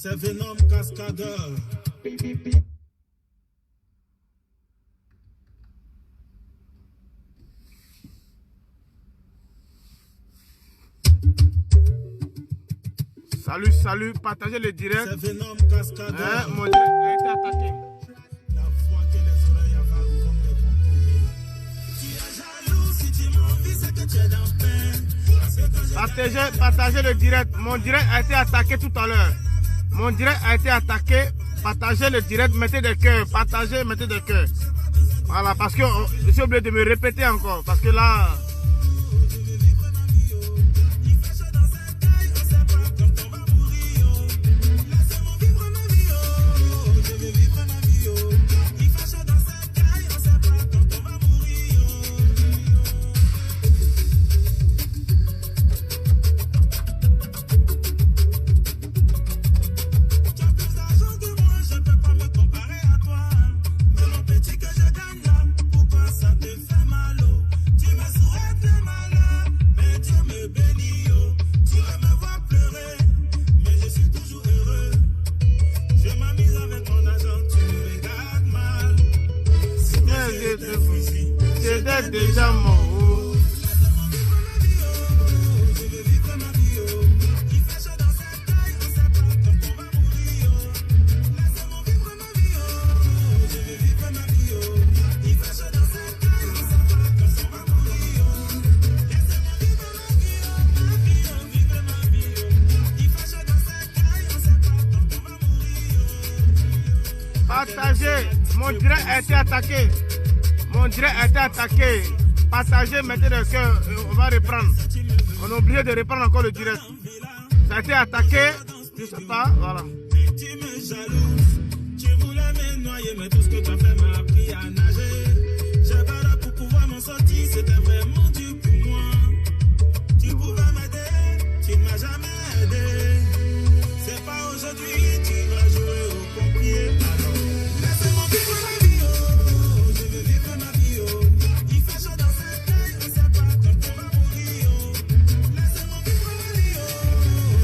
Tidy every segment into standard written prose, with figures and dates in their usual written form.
C'est Venom Cascadeur. Salut, salut, partagez le direct. C'est Venom Cascadeur. Mon direct a été attaqué. La voix que les oreilles avalent comme des comprimés. Tu es jaloux si tu m'envies, c'est que tu es dans peine. Parce que quand Partagez le direct. Mon direct a été attaqué tout à l'heure. Mon direct a été attaqué. Partagez le direct, mettez des cœurs. Partagez, mettez des cœurs. Voilà, parce que j'ai oublié de me répéter encore. Parce que là... C'était déjà mon... Partagez, mon direct a été attaqué. Mon direct a été attaqué. Partagez, mettez le cœur, on va reprendre. On est obligé de reprendre encore le direct. Ça a été attaqué, je sais pas, voilà. tu me jalouses, tu voulais me noyer, mais tout ce que tu as fait m'a appris à nager. J'ai barré pour pouvoir m'en sortir, c'était vraiment dur pour moi. Tu pouvais m'aider, tu ne m'as jamais aidé. C'est pas aujourd'hui, tu vas jouer au pompier. Alors, laissez-moi vivre ma vie, oh. Je veux vivre ma vie, oh. Il fait chaud dans cette taille, on sait pas quand on va mourir, oh. Laissez-moi vivre ma vie, oh.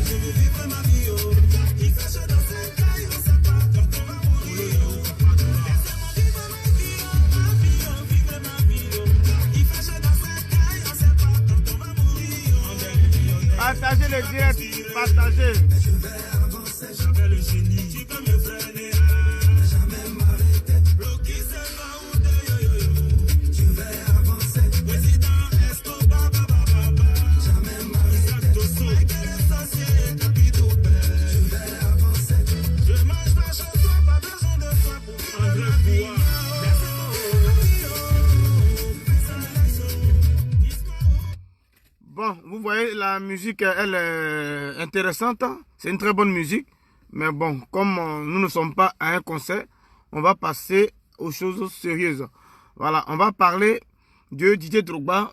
Je veux vivre ma vie, oh. Il fait chaud dans cette taille, on sait pas quand on va mourir, oh. Laissez-moi vivre ma vie, oh. Ma vie, oh. Vivre ma vie, oh. Il fait chaud dans cette taille, on sait pas quand on va mourir, oh. Partagez le direct, partagez. J'avais le génie, tu peux me freiner, jamais m'arrêter. Bloqué, c'est pas où de yo-yo-yo. Tu veux avancer. Président Escobar, jamais m'arrêter. Dosso, que les sorciers, capitaux, tu veux avancer. Je mange pas chez toi, pas besoin de toi pour prendre le pouvoir. Bon, vous voyez, la musique, elle est intéressante. C'est une très bonne musique. Mais bon, comme nous ne sommes pas à un concert, on va passer aux choses sérieuses. Voilà, on va parler de Didier Drogba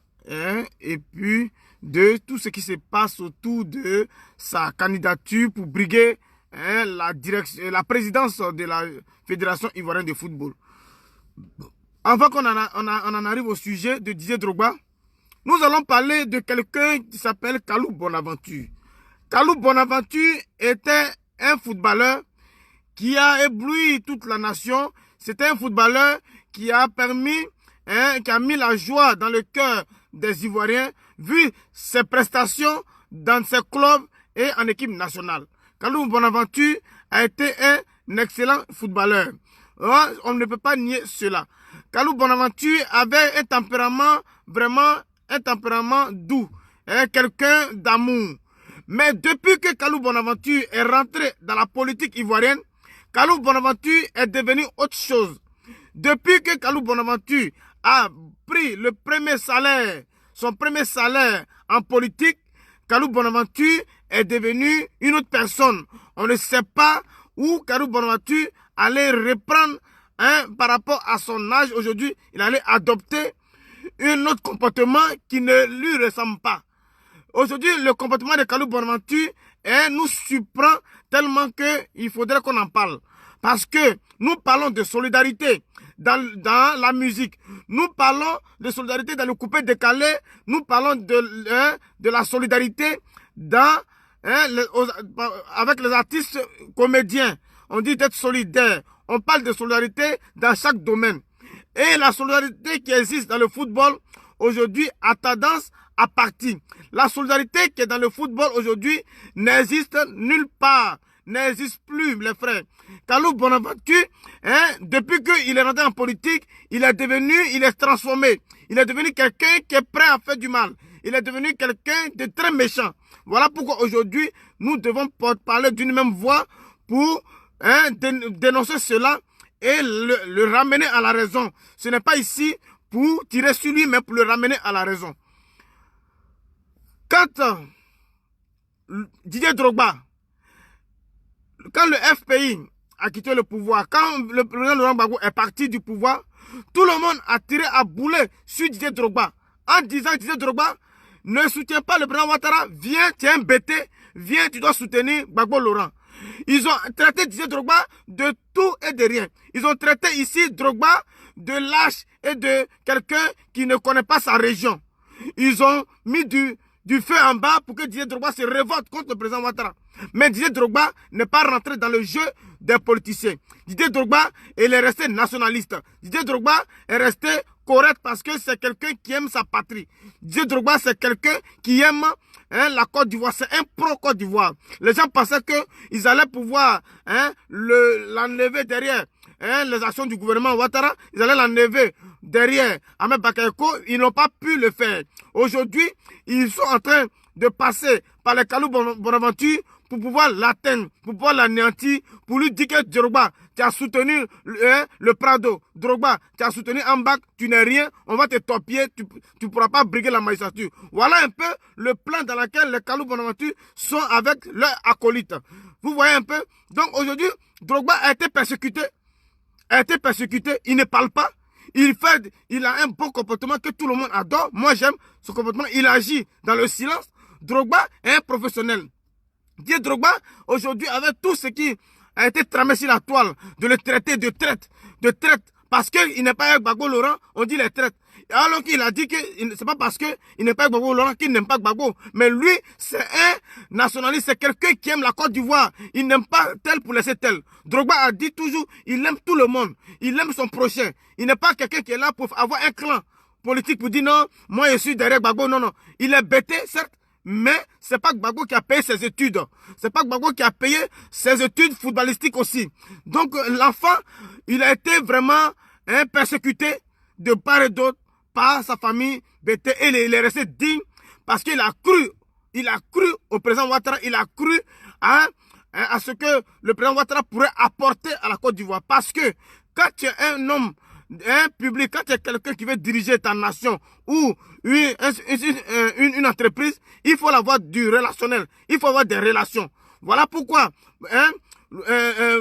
et puis de tout ce qui se passe autour de sa candidature pour briguer la présidence de la Fédération ivoirienne de football. Avant qu'on en arrive au sujet de Didier Drogba, nous allons parler de quelqu'un qui s'appelle Kalou Bonaventure. Kalou Bonaventure était un footballeur qui a ébloui toute la nation. C'était un footballeur qui a permis, qui a mis la joie dans le cœur des Ivoiriens, vu ses prestations dans ses clubs et en équipe nationale. Kalou Bonaventure a été un excellent footballeur. On ne peut pas nier cela. Kalou Bonaventure avait un tempérament vraiment un tempérament doux, quelqu'un d'amour. Mais depuis que Kalou Bonaventure est rentré dans la politique ivoirienne, Kalou Bonaventure est devenu autre chose. Depuis que Kalou Bonaventure a pris le premier salaire, son premier salaire en politique, Kalou Bonaventure est devenu une autre personne. On ne sait pas où Kalou Bonaventure allait reprendre par rapport à son âge. Aujourd'hui, il allait adopter un autre comportement qui ne lui ressemble pas. Aujourd'hui, le comportement de Kalou Bonaventure nous surprend tellement qu'il faudrait qu'on en parle. Parce que nous parlons de solidarité dans la musique. Nous parlons de solidarité dans le coupé décalé. Nous parlons de la solidarité dans hein, avec les artistes comédiens. On dit d'être solidaire. On parle de solidarité dans chaque domaine. Et la solidarité qui existe dans le football aujourd'hui a tendance à partir. La solidarité qui est dans le football aujourd'hui n'existe nulle part. N'existe plus, les frères. Kalou Bonaventure, hein, depuis qu'il est rentré en politique, il est transformé. Il est devenu quelqu'un qui est prêt à faire du mal. Il est devenu quelqu'un de très méchant. Voilà pourquoi aujourd'hui, nous devons parler d'une même voix pour dénoncer cela et le ramener à la raison. Ce n'est pas ici pour tirer sur lui, mais pour le ramener à la raison. Quand Didier Drogba, quand le FPI a quitté le pouvoir, quand le président Laurent Gbagbo est parti du pouvoir, tout le monde a tiré à boulet sur Didier Drogba en disant Didier Drogba ne soutient pas le président Ouattara, viens, tu es un bêté, viens, tu dois soutenir Gbagbo Laurent. Ils ont traité Didier Drogba de tout et de rien. Ils ont traité ici Drogba de lâche et de quelqu'un qui ne connaît pas sa région. Ils ont mis du feu en bas pour que Didier Drogba se révolte contre le président Ouattara. Mais Didier Drogba n'est pas rentré dans le jeu des politiciens. Didier Drogba, il est resté nationaliste. Didier Drogba est resté correct parce que c'est quelqu'un qui aime sa patrie. Didier Drogba, c'est quelqu'un qui aime la Côte d'Ivoire. C'est un pro-Côte d'Ivoire. Les gens pensaient qu'ils allaient pouvoir l'enlever derrière les actions du gouvernement Ouattara. Ils allaient l'enlever derrière Ahmed Bakayoko. Ils n'ont pas pu le faire. Aujourd'hui, ils sont en train de passer par les Kalou Bonaventure pour pouvoir l'atteindre, pour pouvoir l'anéantir, pour lui dire que Drogba, tu as soutenu le Prado. Drogba, tu as soutenu Ambak, tu n'es rien, on va te topier, tu ne pourras pas briguer la magistrature. Voilà un peu le plan dans lequel les Kalou Bonaventure sont avec leurs acolytes. Vous voyez un peu? Donc aujourd'hui, Drogba a été persécuté. Il ne parle pas. Il a un bon comportement que tout le monde adore. Moi, j'aime ce comportement. Il agit dans le silence. Drogba est un professionnel. Didier Drogba, aujourd'hui, avec tout ce qui a été tramé sur la toile, de le traiter de traite, parce qu'il n'est pas avec Gbagbo Laurent, on dit les traites. Alors qu'il a dit que c'est pas parce qu'il n'est pas avec Gbagbo Laurent qu'il n'aime pas Gbagbo. Mais lui, c'est un nationaliste, c'est quelqu'un qui aime la Côte d'Ivoire. Il n'aime pas tel pour laisser tel. Drogba a dit toujours, il aime tout le monde. Il aime son prochain. Il n'est pas quelqu'un qui est là pour avoir un clan politique pour dire non, moi je suis derrière Gbagbo. Non, non. Il est bêté, certes. Mais c'est pas Gbagbo qui a payé ses études. C'est pas Gbagbo qui a payé ses études footballistiques aussi. Donc l'enfant, il a été vraiment persécuté de part et d'autre par sa famille BT. Et il est resté digne parce qu'il a cru au président Ouattara, il a cru à ce que le président Ouattara pourrait apporter à la Côte d'Ivoire. Parce que quand tu es un homme public, quand tu es quelqu'un qui veut diriger ta nation ou une entreprise, il faut avoir du relationnel, il faut avoir des relations. Voilà pourquoi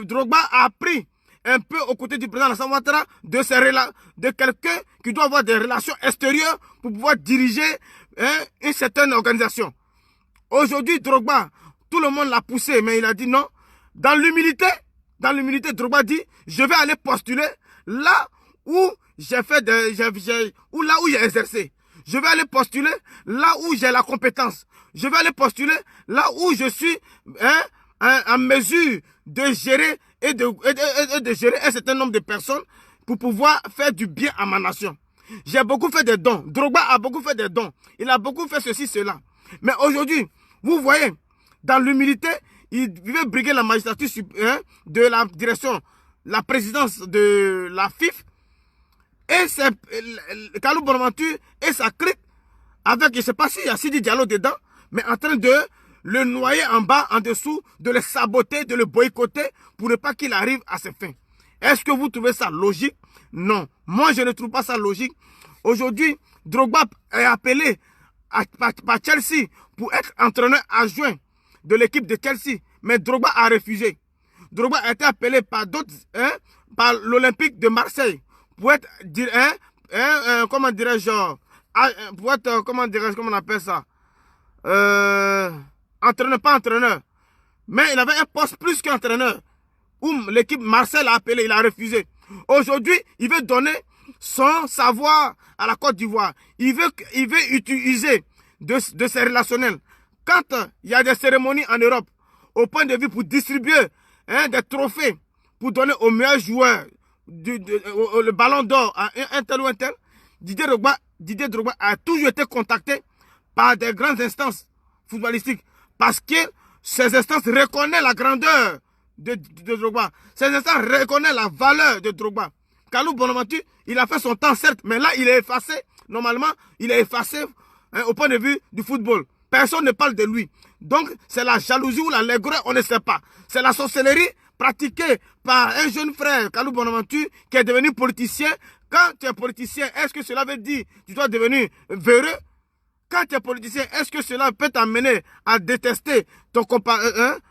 Drogba a appris un peu aux côtés du président Alassane Ouattara de quelqu'un qui doit avoir des relations extérieures pour pouvoir diriger une certaine organisation. Aujourd'hui, Drogba, tout le monde l'a poussé, mais il a dit non. Dans l'humilité, Drogba dit, je vais aller postuler là où j'ai exercé. Je vais aller postuler là où j'ai la compétence. Je vais aller postuler là où je suis en mesure de gérer de gérer un certain nombre de personnes pour pouvoir faire du bien à ma nation. J'ai beaucoup fait des dons. Drogba a beaucoup fait des dons. Il a beaucoup fait ceci, cela. Mais aujourd'hui, vous voyez, dans l'humilité, il veut briguer la magistrature de la direction, la présidence de la FIF. Et c'est Kalou Bonaventure et sa clique, avec, je ne sais pas s'il y a Sidi Diallo dedans, mais en train de le noyer en bas, en dessous, de le saboter, de le boycotter, pour ne pas qu'il arrive à ses fins. Est-ce que vous trouvez ça logique? Non. Moi, je ne trouve pas ça logique. Aujourd'hui, Drogba est appelé par Chelsea pour être entraîneur adjoint de l'équipe de Chelsea. Mais Drogba a refusé. Drogba a été appelé par d'autres, par l'Olympique de Marseille pour être, comment dirais-je, pour être, comment on appelle ça, entraîneur, pas entraîneur. Mais il avait un poste plus qu'entraîneur. Où l'équipe Marseille l'a appelé, il a refusé. Aujourd'hui, il veut donner son savoir à la Côte d'Ivoire. Il veut utiliser de ses relationnels. Quand il y a des cérémonies en Europe, au point de vue pour distribuer des trophées, pour donner aux meilleurs joueurs le ballon d'or à un tel ou un tel, Didier Drogba a toujours été contacté par des grandes instances footballistiques parce que ces instances reconnaissent la grandeur de Drogba. Ces instances reconnaissent la valeur de Drogba. Kalou Bonaventure, il a fait son temps certes, mais là il est effacé. Normalement, il est effacé au point de vue du football. Personne ne parle de lui. Donc, c'est la jalousie ou la laigreur, on ne sait pas. C'est la sorcellerie pratiquée par un jeune frère, Kalou Bonaventure, qui est devenu politicien. Quand tu es politicien, est-ce que cela veut dire que tu dois devenir véreux? Quand tu es politicien, est-ce que cela peut t'amener à détester ton compatriote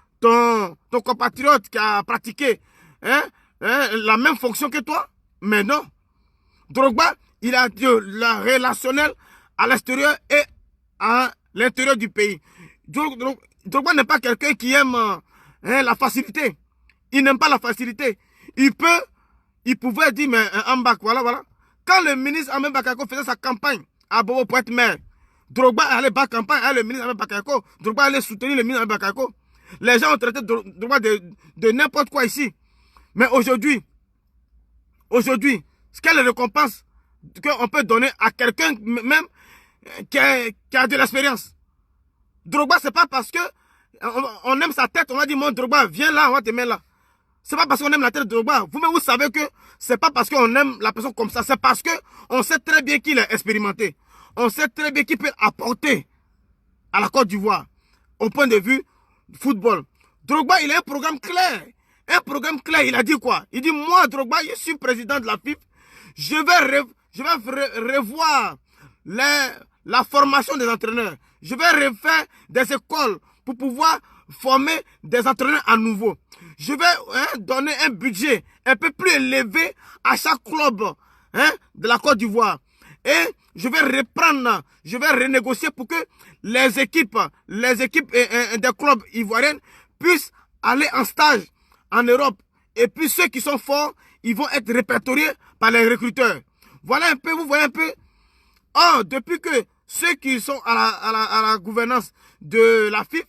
qui a pratiqué la même fonction que toi? Mais non. Drogba, il a la relationnel à l'extérieur et à l'intérieur du pays. Drogba n'est pas quelqu'un qui aime la facilité. Il n'aime pas la facilité. Il pouvait dire, mais Ambak, voilà. Quand le ministre Ahmed Bakayoko faisait sa campagne à Bobo pour être maire, Drogba allait battre campagne avec le ministre Ahmed Bakayoko. Drogba allait soutenir le ministre Ahmed Bakayoko. Les gens ont traité Drogba de n'importe quoi ici. Mais aujourd'hui, quelle est la récompense qu'on peut donner à quelqu'un même qui a de l'expérience? Drogba, c'est pas parce que on aime sa tête, on va dire, mon Drogba, viens là, on va te mettre là. C'est pas parce qu'on aime la tête de Drogba. Vous-même, vous savez que c'est pas parce qu'on aime la personne comme ça. C'est parce que on sait très bien qu'il est expérimenté. On sait très bien qu'il peut apporter à la Côte d'Ivoire au point de vue du football. Drogba, il a un programme clair. Un programme clair. Il a dit quoi? Il dit, moi, Drogba, je suis président de la FIFA. Je vais revoir la formation des entraîneurs. Je vais refaire des écoles pour pouvoir former des entraîneurs à nouveau. Je vais donner un budget un peu plus élevé à chaque club de la Côte d'Ivoire. Et je vais reprendre, je vais renégocier pour que les équipes des clubs ivoiriens puissent aller en stage en Europe. Et puis ceux qui sont forts, ils vont être répertoriés par les recruteurs. Voilà un peu, vous voyez un peu. Or, depuis que ceux qui sont à la gouvernance de la FIFA,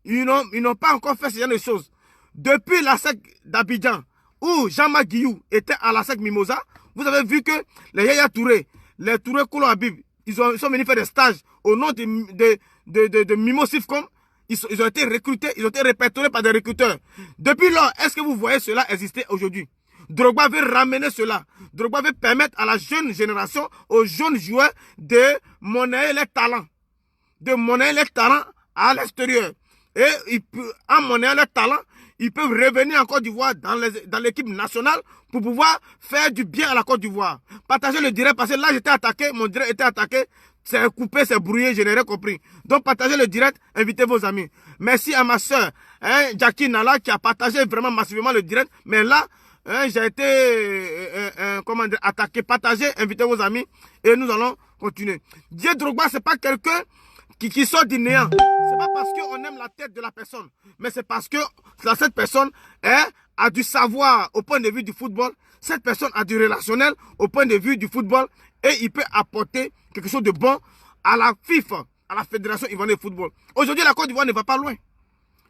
ils n'ont pas encore fait ce genre de choses. Depuis la SEC d'Abidjan, où Jean-Marc Guillou était à la SEC Mimosa, vous avez vu que les Yaya Touré, les Touré Koulo Habib, ils sont venus faire des stages au nom de Mimo Sifcom. Ils ont été recrutés, ils ont été répertoriés par des recruteurs. Depuis lors, est-ce que vous voyez cela exister aujourd'hui? Drogba veut ramener cela. Drogba veut permettre à la jeune génération, aux jeunes joueurs, de monnayer les talents. De monnayer les talents à l'extérieur. Et en monnayant les talents, ils peuvent revenir en Côte d'Ivoire dans l'équipe nationale pour pouvoir faire du bien à la Côte d'Ivoire. Partagez le direct parce que là j'étais attaqué, mon direct était attaqué. C'est coupé, c'est brouillé, je n'ai rien compris. Donc partagez le direct, invitez vos amis. Merci à ma soeur, Jackie Nala, qui a partagé vraiment massivement le direct. Mais là, j'ai été attaqué. Partagez, invitez vos amis et nous allons continuer. Didier Drogba, c'est pas quelqu'un qui sort du néant. C'est pas parce qu'on aime la tête de la personne, mais c'est parce que cette personne a du savoir au point de vue du football. Cette personne a du relationnel au point de vue du football et il peut apporter quelque chose de bon à la FIFA, à la Fédération ivoirienne de football. Aujourd'hui, la Côte d'Ivoire ne va pas loin.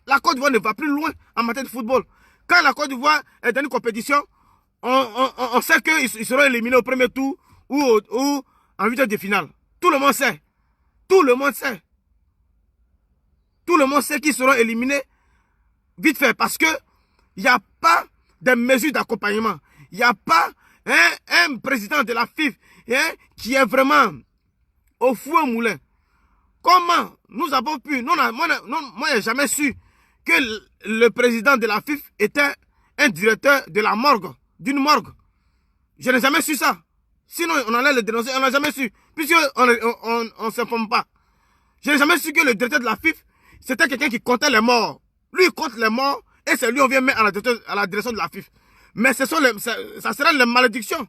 La Côte d'Ivoire ne va plus loin en matière de football. Quand la Côte d'Ivoire est dans une compétition, on sait qu'ils seront éliminés au premier tour ou en huitième de finale. Tout le monde sait. Tout le monde sait. Tout le monde sait qu'ils seront éliminés vite fait parce que il n'y a pas de mesures d'accompagnement. Il n'y a pas un président de la FIFA qui est vraiment au fou au moulin. Comment nous avons pu... Moi, je n'ai jamais su que le président de la FIFA était un directeur de la morgue, d'une morgue. Je n'ai jamais su ça. Sinon, on allait le dénoncer. On n'a jamais su. Puisqu'on ne s'informe pas. Je n'ai jamais su que le directeur de la FIFA, c'était quelqu'un qui comptait les morts. Lui, il compte les morts et c'est lui on vient mettre à la direction de la FIFA. Mais ça sera les malédictions.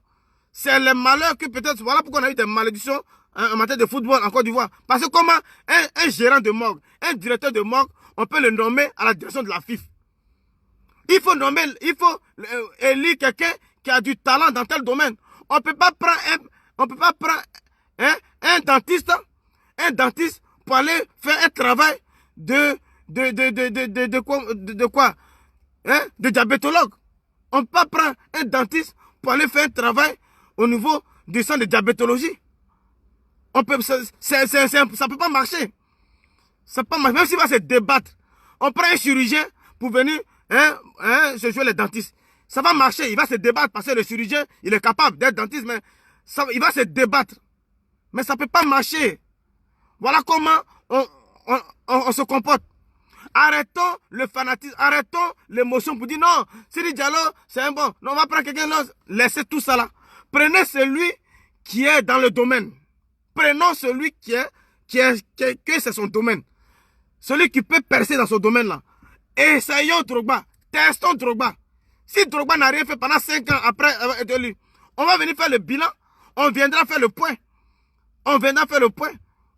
C'est les malheurs que peut-être... Voilà pourquoi on a eu des malédictions en matière de football en Côte d'Ivoire. Parce que comment un gérant de morgue, un directeur de morgue, on peut le nommer à la direction de la FIFA. Il faut élire quelqu'un qui a du talent dans tel domaine. On ne peut pas prendre un dentiste pour aller faire un travail de quoi hein? De diabétologue. On peut pas prendre un dentiste pour aller faire un travail au niveau du centre de diabétologie. Ça peut pas marcher. Ça peut pas marcher. Même s'il va se débattre. On prend un chirurgien pour venir se jouer les dentistes. Ça va marcher. Il va se débattre parce que le chirurgien, il est capable d'être dentiste, mais il va se débattre. Mais ça peut pas marcher. Voilà comment on se comporte. Arrêtons le fanatisme, arrêtons l'émotion pour dire non, Sidi Diallo, c'est un bon. Non, on va prendre quelqu'un d'autre. Laissez tout ça là. Prenez celui qui est dans le domaine. Prenons celui que c'est son domaine. Celui qui peut percer dans son domaine là. Essayons Drogba. Testons Drogba. Si Drogba n'a rien fait pendant 5 ans après avoir été élu, on va venir faire le bilan. On viendra faire le point. On viendra faire le point.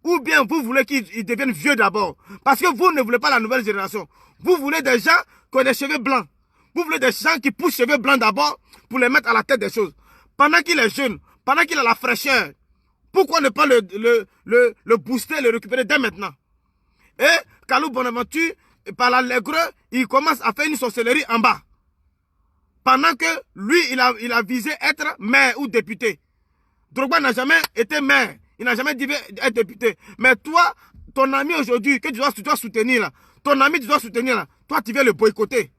Ou bien vous voulez qu'ils deviennent vieux d'abord. Parce que vous ne voulez pas la nouvelle génération. Vous voulez des gens qui ont des cheveux blancs. Vous voulez des gens qui poussent cheveux blancs d'abord pour les mettre à la tête des choses. Pendant qu'il est jeune, pendant qu'il a la fraîcheur, pourquoi ne pas le booster, le récupérer dès maintenant? Et Kalou Bonaventure, par l'allègre, il commence à faire une sorcellerie en bas. Pendant que lui, il a visé être maire ou député. Drogba n'a jamais été maire. Il n'a jamais dit être député. Mais toi, ton ami aujourd'hui, que tu dois soutenir là, ton ami tu dois soutenir là, toi tu viens le boycotter.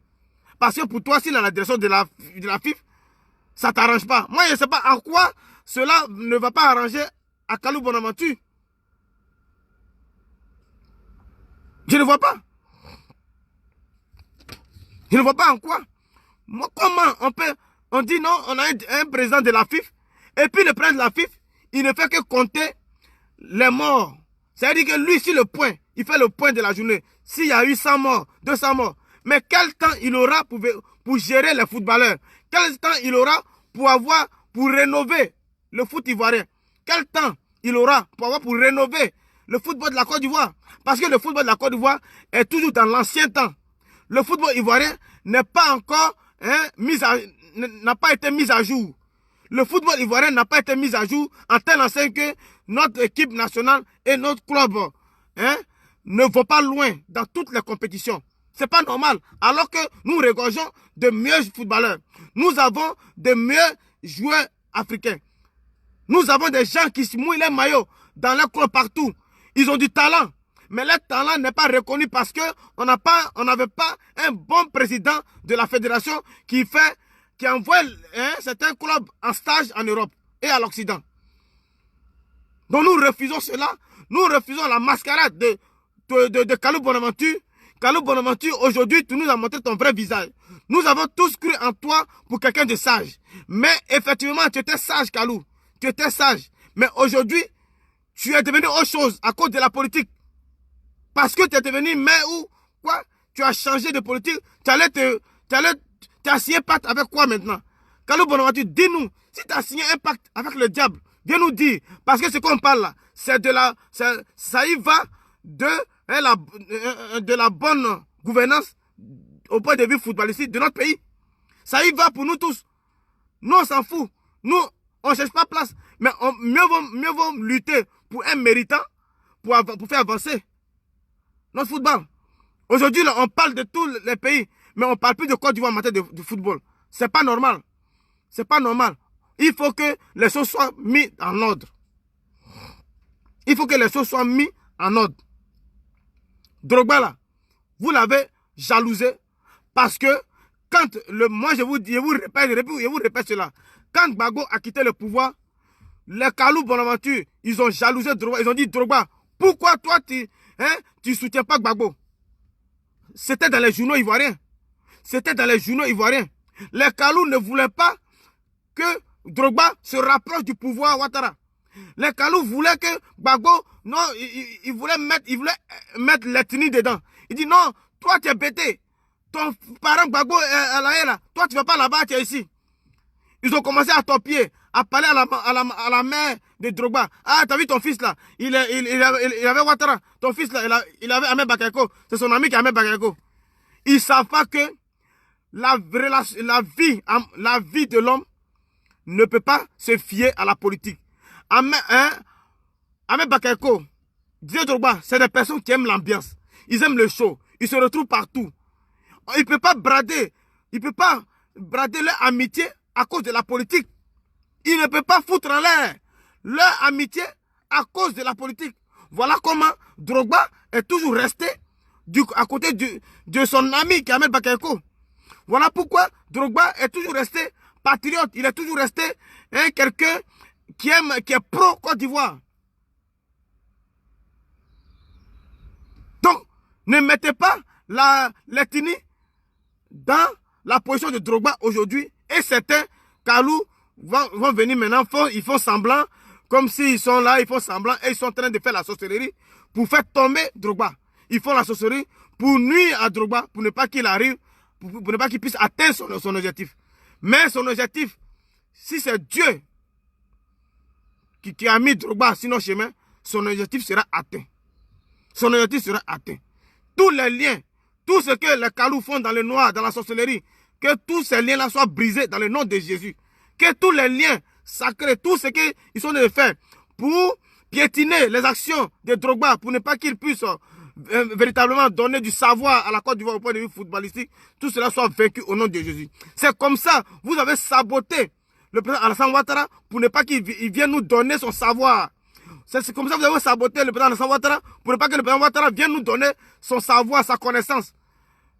Parce que pour toi, s'il est à la direction de la FIF, ça ne t'arrange pas. Moi, je ne sais pas en quoi cela ne va pas arranger à Kalou Bonaventure. Je ne vois pas. Je ne vois pas en quoi. Moi, comment on dit non, on a un président de la FIF, et puis le président de la FIF, il ne fait que compter les morts. C'est-à-dire que lui, sur le point, il fait le point de la journée. S'il y a eu 100 morts, 200 morts, mais quel temps il aura pour gérer les footballeurs? Quel temps il aura pour rénover le foot ivoirien? Quel temps il aura pour rénover le football de la Côte d'Ivoire? Parce que le football de la Côte d'Ivoire est toujours dans l'ancien temps. Le football ivoirien n'est pas encore n'a pas été mis à jour. Le football ivoirien n'a pas été mis à jour en tel enseigne que notre équipe nationale et notre club ne vont pas loin dans toutes les compétitions. C'est pas normal. Alors que nous regorgeons de meilleurs footballeurs. Nous avons de meilleurs joueurs africains. Nous avons des gens qui se mouillent les maillots dans leur club partout. Ils ont du talent. Mais leur talent n'est pas reconnu parce qu'on n'avait pas un bon président de la fédération qui envoie certains clubs en stage en Europe et à l'Occident. Donc nous refusons cela. Nous refusons la mascarade de Kalou Bonaventure. Kalou Bonaventure, aujourd'hui, tu nous as montré ton vrai visage. Nous avons tous cru en toi pour quelqu'un de sage. Mais effectivement, tu étais sage, Kalou. Tu étais sage. Mais aujourd'hui, tu es devenu autre chose à cause de la politique. Parce que tu es devenu maire ou quoi? Tu as changé de politique. Tu as signé un pacte avec quoi maintenant? Kalou Bonaventure, dis-nous, si tu as signé un pacte avec le diable, viens nous dire. Parce que ce qu'on parle là, c'est ça y va de la bonne gouvernance au point de vue footballistique de notre pays. Ça y va pour nous tous. Nous, on s'en fout. Nous, on ne cherche pas place. Mais mieux vaut lutter pour un méritant pour faire avancer notre football. Aujourd'hui, on parle de tous les pays, mais on ne parle plus de Côte d'Ivoire en matière de football. C'est pas normal. C'est pas normal. Il faut que les choses soient mises en ordre. Il faut que les choses soient mises en ordre. Drogba là, vous l'avez jalousé parce que quand moi je vous répète cela. Quand Gbagbo a quitté le pouvoir, les Kalou Bonaventure, ils ont jalousé Drogba. Ils ont dit Drogba, pourquoi toi tu soutiens pas Gbagbo? C'était dans les journaux ivoiriens. C'était dans les journaux ivoiriens. Les Kalou ne voulaient pas que Drogba se rapproche du pouvoir Ouattara. Les Kalou voulaient que Gbagbo, non, il voulait mettre l'ethnie dedans. Il dit non, toi tu es bêté. Ton parent Gbagbo est là. Toi tu ne vas pas là-bas, tu es ici. Ils ont commencé à torpiller, à parler à la mère de Drogba. Ah, t'as vu ton fils là? Il avait Ouattara. Ton fils là, il avait Ahmed Bakayoko. C'est son ami qui a Ahmed Bakayoko. Ils ne savent pas que la vie de l'homme ne peut pas se fier à la politique. Ahmed Bakayoko, Didier Drogba, c'est des personnes qui aiment l'ambiance. ils aiment le show. Ils se retrouvent partout. Il ne peut pas brader. Il ne peut pas brader leur amitié à cause de la politique. Il ne peut pas foutre en l'air leur amitié à cause de la politique. Voilà comment Drogba est toujours resté à côté de son ami Kamel Bakayoko. Voilà pourquoi Drogba est toujours resté patriote. Il est toujours resté quelqu'un qui est pro Côte d'Ivoire. Donc, ne mettez pas l'ethnie dans la position de Drogba aujourd'hui. Et certains Kalou vont venir maintenant, ils font semblant, comme s'ils sont là, ils font semblant, et ils sont en train de faire la sorcellerie pour faire tomber Drogba. Ils font la sorcellerie pour nuire à Drogba, pour ne pas qu'il arrive, pour ne pas qu'il puisse atteindre son objectif. Mais son objectif, si c'est Dieu qui a mis Drogba sur nos chemins, son objectif sera atteint. Son objectif sera atteint. Tous les liens, tout ce que les Kalou font dans le noir, dans la sorcellerie, que tous ces liens-là soient brisés dans le nom de Jésus. Que tous les liens sacrés, tout ce qu'ils sont de faire pour piétiner les actions de Drogba, pour ne pas qu'il puisse véritablement donner du savoir à la Côte d'Ivoire au point de vue footballistique, tout cela soit vaincu au nom de Jésus. C'est comme ça, vous avez saboté le président Alassane Ouattara pour ne pas qu'il vienne nous donner son savoir. C'est comme ça que vous avez saboté le président Alassane Ouattara pour ne pas que le président Ouattara vienne nous donner son savoir, sa connaissance.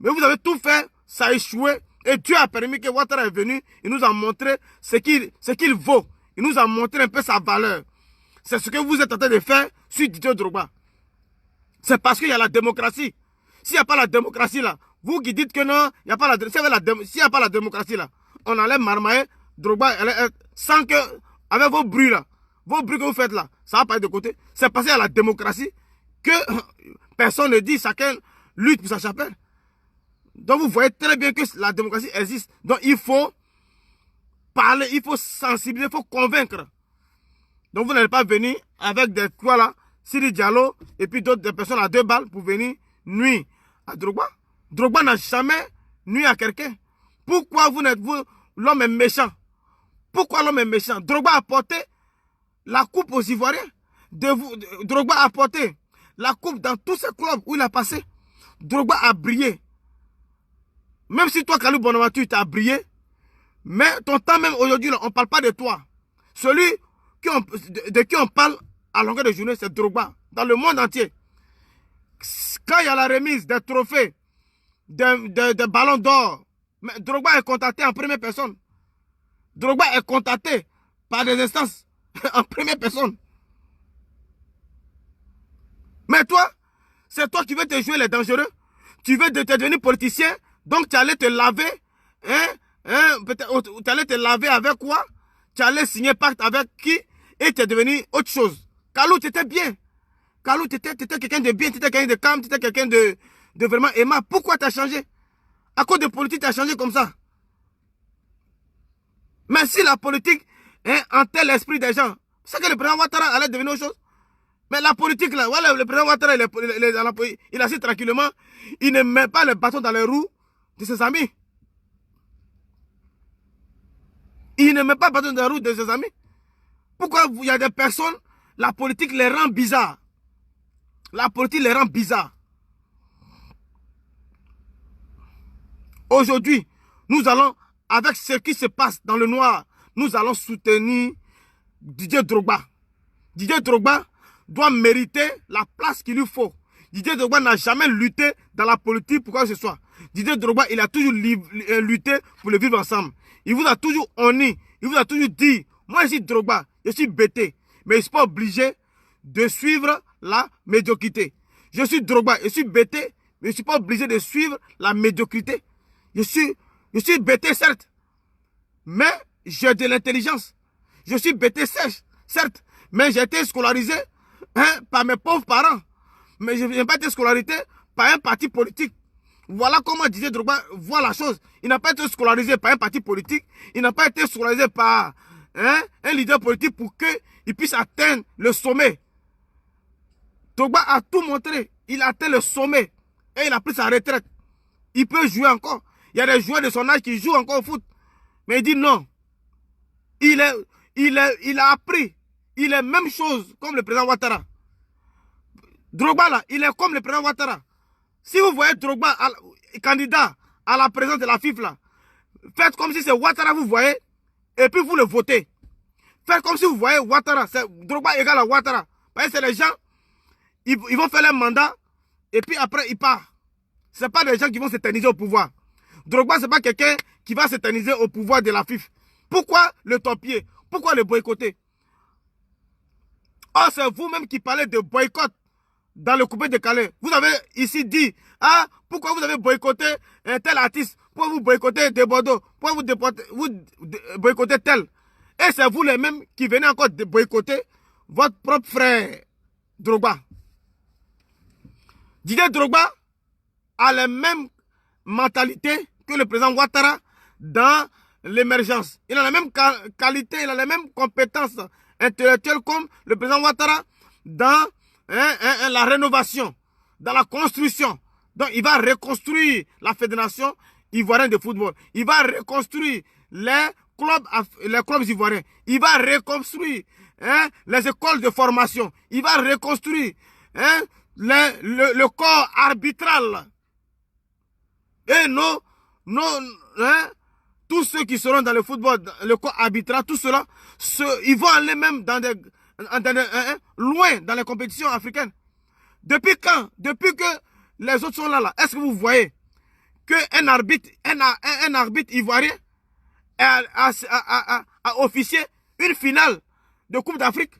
Mais vous avez tout fait, ça a échoué. Et Dieu a permis que Ouattara est venu. Il nous a montré ce qu'il vaut. Il nous a montré un peu sa valeur. C'est ce que vous êtes en train de faire sur Didier Drogba. C'est parce qu'il y a la démocratie. S'il n'y a pas la démocratie là, vous qui dites que non, il n'y a pas s'il n'y a pas la démocratie là, on allait marmailler Drogba sans que, avec vos bruits là, vos bruits que vous faites là, ça va pas être de côté. C'est parce qu'il y a la démocratie que personne ne dit, chacun lutte pour sa chapelle. Donc vous voyez très bien que la démocratie existe. Donc il faut parler, il faut sensibiliser, il faut convaincre. Donc vous n'allez pas venir avec des quoi là, Siri Diallo et puis d'autres personnes à 2 balles pour venir nuire à Drogba. Drogba n'a jamais nuit à quelqu'un. Pourquoi l'homme est méchant? Pourquoi l'homme est méchant? Drogba a porté la coupe aux Ivoiriens. Drogba a porté la coupe dans tous ces clubs où il a passé. Drogba a brillé. Même si toi, Kalou Bonaventure, tu as brillé, mais ton temps même aujourd'hui, on ne parle pas de toi. Celui de qui on parle à longueur de journée, c'est Drogba. Dans le monde entier. Quand il y a la remise des trophées, des ballons d'or, Drogba est contacté en première personne. Drogba est contacté par des instances en première personne. Mais toi, c'est toi qui veux te jouer les dangereux. Tu veux devenir politicien. Donc, tu allais te laver, tu allais te laver avec quoi? Tu allais signer pacte avec qui? Et tu es devenu autre chose. Kalou, tu étais bien. Kalou, tu étais quelqu'un de bien, tu étais quelqu'un de calme, tu étais quelqu'un de vraiment aimant. Pourquoi tu as changé? À cause de politique, tu as changé comme ça. Mais si la politique enterre l'esprit des gens, c'est que le président Ouattara allait devenir autre chose. Mais la politique, là, voilà, le président Ouattara, il assiste tranquillement. Il ne met pas le bâton dans les roues de ses amis. Il ne met pas le bâton dans les roues de ses amis. Pourquoi il y a des personnes, la politique les rend bizarres. La politique les rend bizarres. Aujourd'hui, nous allons, avec ce qui se passe dans le noir, nous allons soutenir Didier Drogba. Didier Drogba doit mériter la place qu'il lui faut. Didier Drogba n'a jamais lutté dans la politique pour quoi que ce soit. Didier Drogba, il a toujours lutté pour le vivre ensemble. Il vous a toujours honni. Il vous a toujours dit, moi je suis Drogba, je suis bêté. Mais je ne suis pas obligé de suivre la médiocrité. Je suis Drogba, je suis bêté, mais je ne suis pas obligé de suivre la médiocrité. Je suis bêté, certes, mais j'ai de l'intelligence. Je suis bêté sèche, certes, mais j'ai été scolarisé par mes pauvres parents. Mais je n'ai pas été scolarisé par un parti politique. Voilà comment Didier Drogba voit la chose. Il n'a pas été scolarisé par un parti politique. Il n'a pas été scolarisé par un leader politique pour qu'il puisse atteindre le sommet. Drogba a tout montré. Il a atteint le sommet. Et il a pris sa retraite. Il peut jouer encore. Il y a des joueurs de son âge qui jouent encore au foot. Mais il dit non. Il a appris. Il est même chose comme le président Ouattara. Drogba là, il est comme le président Ouattara. Si vous voyez Drogba candidat à la présidence de la FIFA, là, faites comme si c'est Ouattara, vous voyez, et puis vous le votez. Faites comme si vous voyez Ouattara, c'est Drogba égal à Ouattara. Parce que c'est les gens, ils vont faire leur mandat, et puis après, ils partent. Ce n'est pas des gens qui vont s'éterniser au pouvoir. Drogba, ce n'est pas quelqu'un qui va s'éterniser au pouvoir de la FIFA. Pourquoi le topier? Pourquoi le boycotter? Oh, c'est vous-même qui parlez de boycott dans le coupé de Calais. Vous avez ici dit, ah, pourquoi vous avez boycotté un tel artiste? Pourquoi vous boycottez de Bordeaux? Pourquoi vous boycottez tel? Et c'est vous les mêmes qui venez encore de boycotter votre propre frère Drogba. Didier Drogba a la même mentalité que le président Ouattara dans l'émergence. Il a la même qualité, il a les mêmes compétences intellectuelles comme le président Ouattara dans la rénovation, dans la construction. Donc il va reconstruire la fédération ivoirienne de football. Il va reconstruire les clubs ivoiriens. Il va reconstruire les écoles de formation. Il va reconstruire le corps arbitral. Et tous ceux qui seront dans le football, le corps arbitral, tout cela, ils vont aller même loin dans les compétitions africaines. Depuis quand? Depuis que les autres sont là, est-ce que vous voyez qu'un arbitre ivoirien a officié une finale de Coupe d'Afrique?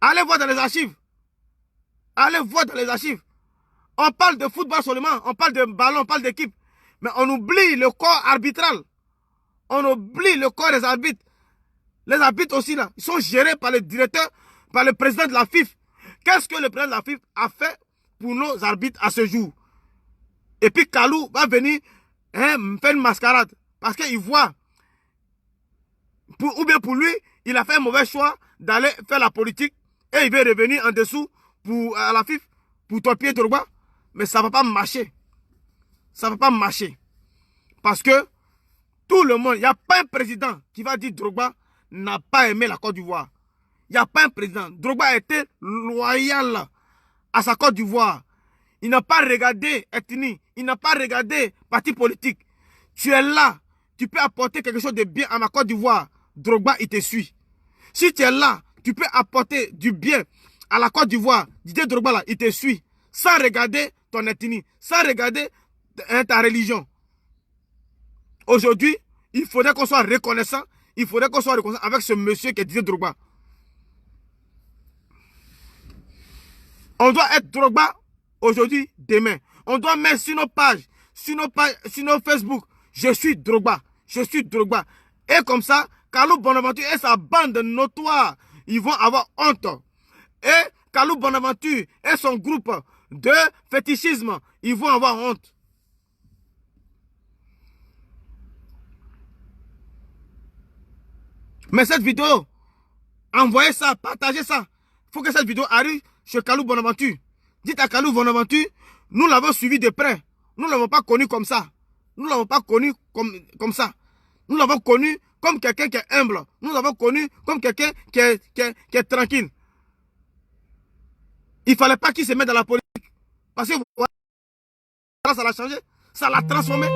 Allez voir dans les archives. Allez voir dans les archives. On parle de football seulement, on parle de ballon, on parle d'équipe. Mais on oublie le corps arbitral. On oublie le corps des arbitres. Les arbitres aussi, là, ils sont gérés par le directeur, par le président de la FIFA. Qu'est-ce que le président de la FIFA a fait pour nos arbitres à ce jour? Et puis Kalou va venir faire une mascarade. Parce qu'il voit, ou bien pour lui, il a fait un mauvais choix d'aller faire la politique. Et il veut revenir en dessous à la FIFA pour torpiller Drogba. Mais ça ne va pas marcher. Ça ne va pas marcher. Parce que tout le monde, il n'y a pas un président qui va dire Drogba n'a pas aimé la Côte d'Ivoire. Il n'y a pas un président. Drogba a été loyal à sa Côte d'Ivoire. Il n'a pas regardé ethnie. Il n'a pas regardé parti politique. Tu es là. Tu peux apporter quelque chose de bien à ma Côte d'Ivoire. Drogba, il te suit. Si tu es là, tu peux apporter du bien à la Côte d'Ivoire. Didier Drogba, là, il te suit. Sans regarder ton ethnie. Sans regarder ta religion. Aujourd'hui, il faudrait qu'on soit reconnaissant. Il faudrait qu'on soit reconnaissant avec ce monsieur qui est Didier Drogba. On doit être Drogba aujourd'hui, demain. On doit mettre sur nos pages, sur nos Facebook. Je suis Drogba. Je suis Drogba. Et comme ça, Kalou Bonaventure et sa bande notoire, ils vont avoir honte. Et Kalou Bonaventure et son groupe de fétichisme, ils vont avoir honte. Mais cette vidéo, envoyez ça, partagez ça. Il faut que cette vidéo arrive chez Kalou Bonaventure. Dites à Kalou Bonaventure, nous l'avons suivi de près. Nous ne l'avons pas connu comme ça. Nous ne l'avons pas connu comme ça. Nous l'avons connu comme quelqu'un qui est humble. Nous l'avons connu comme quelqu'un qui est tranquille. Il ne fallait pas qu'il se mette dans la politique. Parce que voilà, ça l'a changé. Ça l'a transformé.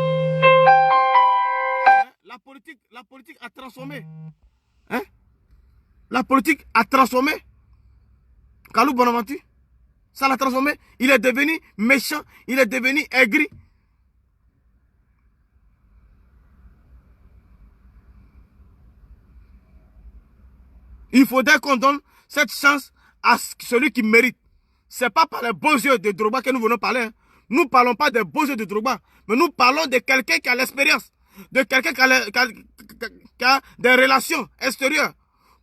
La politique a transformé. Hein? La politique a transformé Kalou Bonaventure. Ça l'a transformé. Il est devenu méchant. Il est devenu aigri. Il faudrait qu'on donne cette chance à celui qui mérite. Ce n'est pas par les beaux yeux de Drogba que nous venons parler. Hein. Nous ne parlons pas des beaux yeux de Drogba. Mais nous parlons de quelqu'un qui a l'expérience. De quelqu'un qui a des relations extérieures.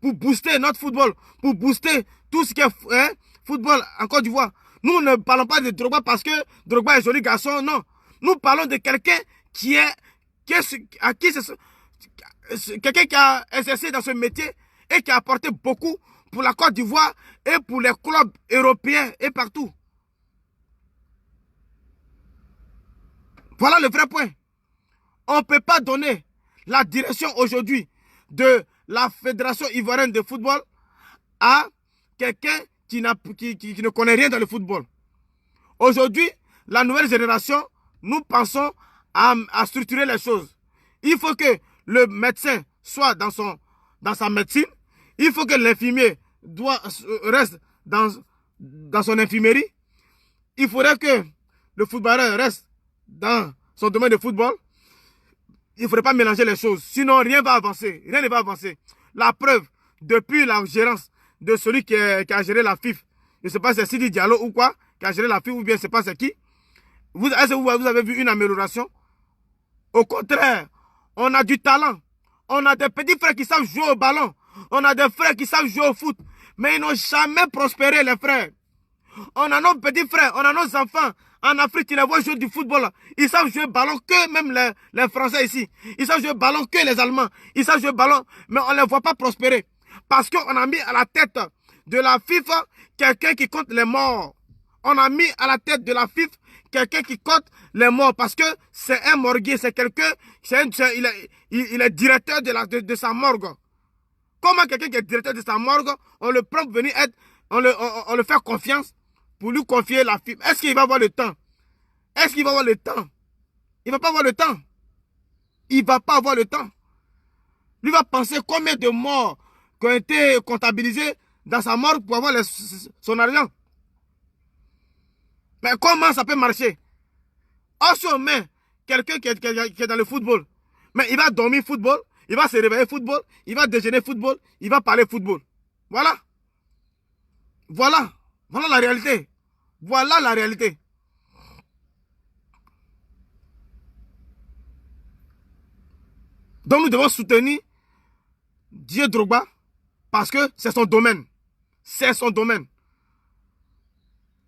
Pour booster notre football. Pour booster tout ce qui est football en Côte d'Ivoire. Nous ne parlons pas de Drogba parce que Drogba est joli garçon. Non. Nous parlons de quelqu'un quelqu'un qui a exercé dans ce métier et qui a apporté beaucoup pour la Côte d'Ivoire et pour les clubs européens et partout. Voilà le vrai point. On ne peut pas donner la direction aujourd'hui de la Fédération ivoirienne de football à quelqu'un qui ne connaît rien dans le football. Aujourd'hui, la nouvelle génération, nous pensons à structurer les choses. Il faut que le médecin soit dans sa médecine. Il faut que l'infirmier reste dans son infirmerie. Il faudrait que le footballeur reste dans son domaine de football. Il ne faudrait pas mélanger les choses. Sinon, rien ne va avancer. Rien ne va avancer. La preuve, depuis la gérance de celui qui a géré la FIF, je ne sais pas si c'est Sidi Diallo ou quoi, qui a géré la FIF ou bien je ne sais pas c'est qui. Est-ce que vous avez vu une amélioration? Au contraire, on a du talent. On a des petits frères qui savent jouer au ballon. On a des frères qui savent jouer au foot. Mais ils n'ont jamais prospéré, les frères. On a nos petits frères, on a nos enfants. En Afrique, ils les voient jouer du football. Ils savent jouer ballon que même les Français ici. Ils savent jouer ballon que les Allemands. Ils savent jouer ballon, mais on ne les voit pas prospérer. Parce qu'on a mis à la tête de la FIFA quelqu'un qui compte les morts. On a mis à la tête de la FIFA quelqu'un qui compte les morts. Parce que c'est un morguier, c'est quelqu'un, il est directeur de sa morgue. Comment quelqu'un qui est directeur de sa morgue, on le prend pour venir être, on le fait confiance pour lui confier la FIFA. Est-ce qu'il va avoir le temps? Est-ce qu'il va avoir le temps? Il ne va pas avoir le temps. Il ne va pas avoir le temps. Lui va penser combien de morts qui ont été comptabilisés dans sa morgue pour avoir son argent. Mais comment ça peut marcher? Or, si on met quelqu'un qui est dans le football, mais il va dormir football, il va se réveiller football, il va déjeuner football, il va parler football. Voilà. Voilà. Voilà la réalité. Voilà la réalité. Donc nous devons soutenir Didier Drogba parce que c'est son domaine. C'est son domaine.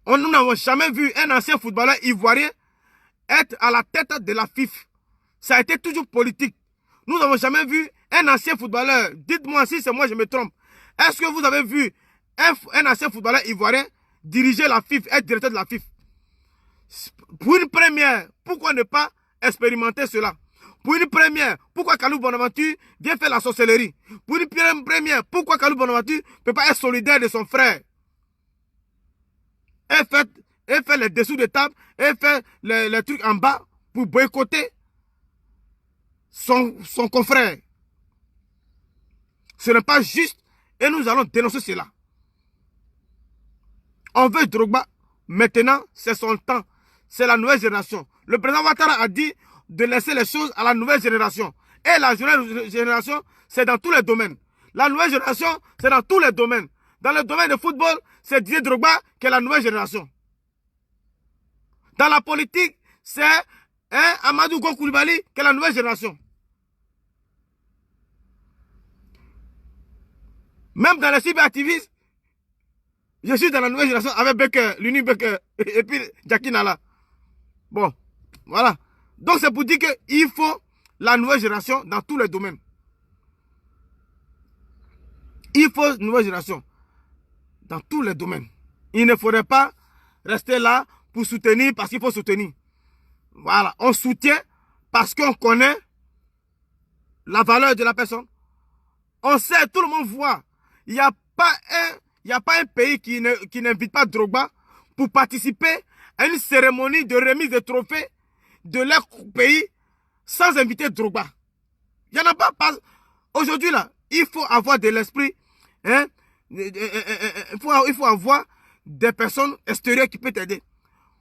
Nous n'avons jamais vu un ancien footballeur ivoirien être à la tête de la FIFA. Ça a été toujours politique. Nous n'avons jamais vu un ancien footballeur. Dites-moi si c'est moi je me trompe. Est-ce que vous avez vu un ancien footballeur ivoirien diriger la FIFA, être directeur de la FIFA? Pour une première, pourquoi ne pas expérimenter cela? Pour une première, pourquoi Kalou Bonaventure vient faire la sorcellerie? Pour une première, pourquoi Kalou Bonaventure ne peut pas être solidaire de son frère? Et fait les dessous de table, et fait les trucs en bas pour boycotter son confrère. Ce n'est pas juste et nous allons dénoncer cela. On veut Drogba. Maintenant, c'est son temps. C'est la nouvelle génération. Le président Ouattara a dit de laisser les choses à la nouvelle génération. Et la nouvelle génération, c'est dans tous les domaines. La nouvelle génération, c'est dans tous les domaines. Dans le domaine du football, c'est Didier Drogba qui est la nouvelle génération. Dans la politique, c'est Amadou Gon Coulibaly qui est la nouvelle génération. Même dans les cyberactivistes, je suis dans la nouvelle génération avec Becker, l'Uni Becker et puis Jackie Nala. Bon, voilà. Donc c'est pour dire qu'il faut la nouvelle génération dans tous les domaines. Il faut une nouvelle génération dans tous les domaines. Il ne faudrait pas rester là pour soutenir parce qu'il faut soutenir. Voilà, on soutient parce qu'on connaît la valeur de la personne. On sait, tout le monde voit. Il n'y a pas un pays qui n'invite pas Drogba pour participer à une cérémonie de remise de trophées de leur pays sans inviter Drogba. Il n'y en a pas. Aujourd'hui, là, il faut avoir de l'esprit. Hein, il faut avoir des personnes extérieures qui peuvent t'aider.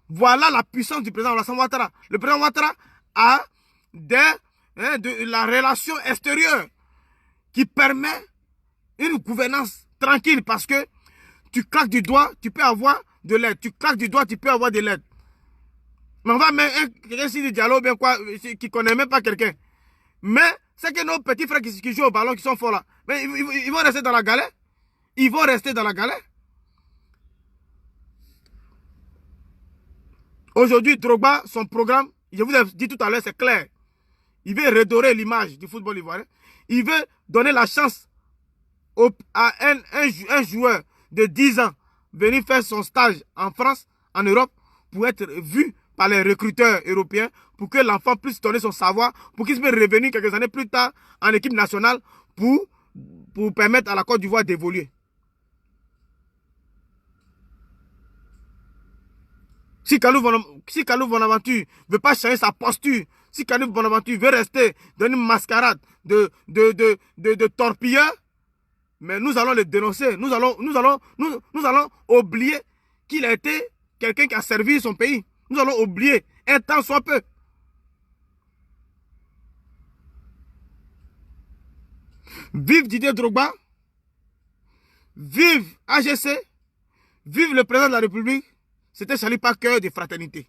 Voilà la puissance du président Alassane Ouattara. Le président Ouattara a de la relation extérieure qui permet une gouvernance tranquille parce que tu claques du doigt, tu peux avoir de l'aide. Tu claques du doigt, tu peux avoir de l'aide. Mais on va mettre quelqu'un ici de dialogue, bien quoi, qui ne connaît même pas quelqu'un. Mais c'est que nos petits frères qui jouent au ballon, qui sont forts là, mais ils vont rester dans la galère. Ils vont rester dans la galère. Aujourd'hui, Drogba, son programme, je vous ai dit tout à l'heure, c'est clair. Il veut redorer l'image du football ivoirien. Il veut donner la chance à un joueur de 10 ans venir faire son stage en France, en Europe, pour être vu par les recruteurs européens, pour que l'enfant puisse donner son savoir, pour qu'il puisse revenir quelques années plus tard en équipe nationale pour permettre à la Côte d'Ivoire d'évoluer. Si Kalou Bonaventure ne veut pas changer sa posture, si Kalou Bonaventure veut rester dans une mascarade de torpilleur, mais nous allons le dénoncer. Nous allons oublier qu'il a été quelqu'un qui a servi son pays. Nous allons oublier un temps soit peu. Vive Didier Drogba, vive AGC, vive le président de la République. C'était Charlie Packer de fraternité.